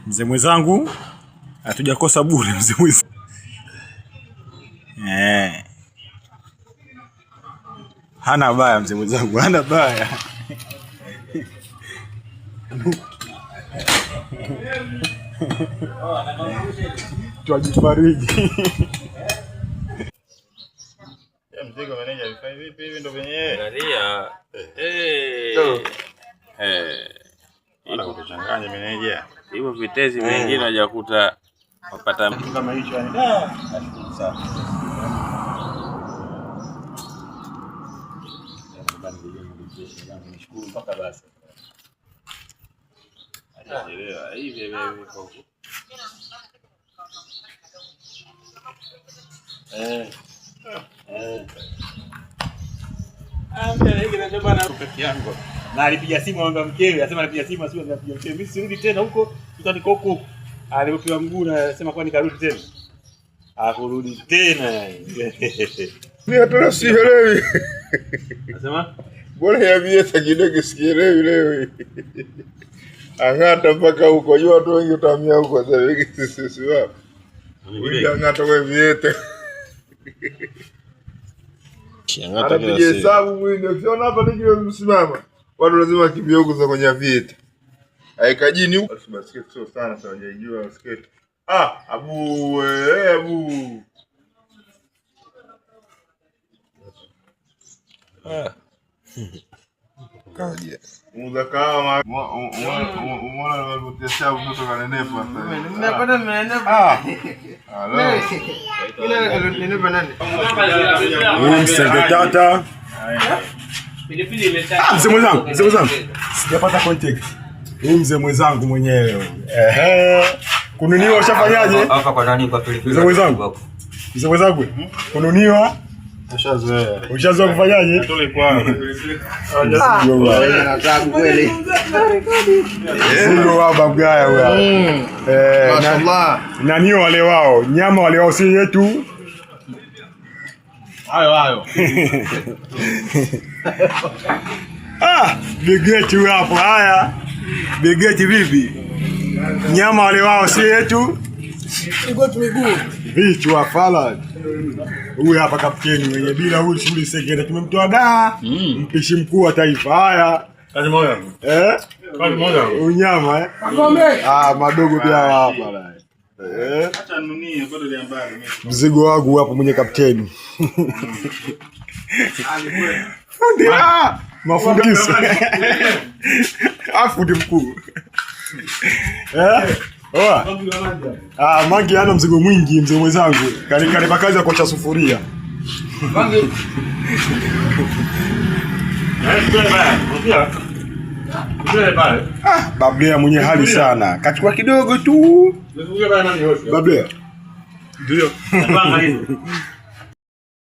Mzee mwenzangu hatujakosa bure mzee mwenzangu. Hana baya mzee mwenzangu, hana baya. Tuajifariji. Mzigo meneja alifanya vipi hivi ndo venyewe? Angalia. Ila kuchanganya meneja. Hivyo vitezi vingine hajakuta wapata mtu kama hicho yani. Nashukuru sana. Nishukuru mpaka basi. Hajaelewa hivi hivi huko. Na alipiga simu anaomba mkewe, anasema anapiga simu asio anapiga mkewe. Mimi sirudi tena huko, tutaniko huko. Alipopiwa mguu na anasema kwa nikarudi tena. Hakurudi tena yani. Mimi hata sielewi. Anasema bora ya vieta kidogo sielewi leo. Angata mpaka huko, jua watu wengi utamia huko sasa hivi sisi wapi. Wewe angata wewe vieta. Hata pige hesabu mwingi, ukiona hapa ndio msimama. Watu lazima kimbia huko za kwenye vieta. Haikajini huko. Basi sio sana sasa hujajua skate. Abu abu. Kaje. Muzakawa umeona waliotesha mtoto kanenepa sasa. Nimepata nimenepa. Hello. Ile ninepa nani? Msenge tata. pilipili imetaka. Mzee mwenzangu. Sijapata contact. Huyu mzee mwenzangu mwenyewe. Kununiwa ushafanyaje? Hapa kwa nani kwa pilipili? Mzee mwenzangu. Kununiwa? Ushazoea kufanyaje? tole kwao. Nataka kweli. Sio baba mgaya wewe. Mashallah. Nani wale wao? Nyama wale wao si yetu. Hayo. Bigeti hapo haya. Bigeti vipi? Nyama wale wao si yetu. Vitu afala. Huyu hapa kapteni mwenye bila huyu shughuli Segera tumemtoa da. Mpishi mkuu wa taifa. Haya. Kazi moja. Kazi moja. Unyama madogo pia hapa. Acha nunie bado ile mbali. Mzigo wangu hapo mwenye kapteni. Fundi mafundisho. Fundi mkuu. Mangi ana mzigo mwingi mzee mwenzangu. Kanipa kazi ya kuacha sufuria. Mangi. Bablia mwenye hali sana. Kachukua kidogo tu. Bablia. Ndio.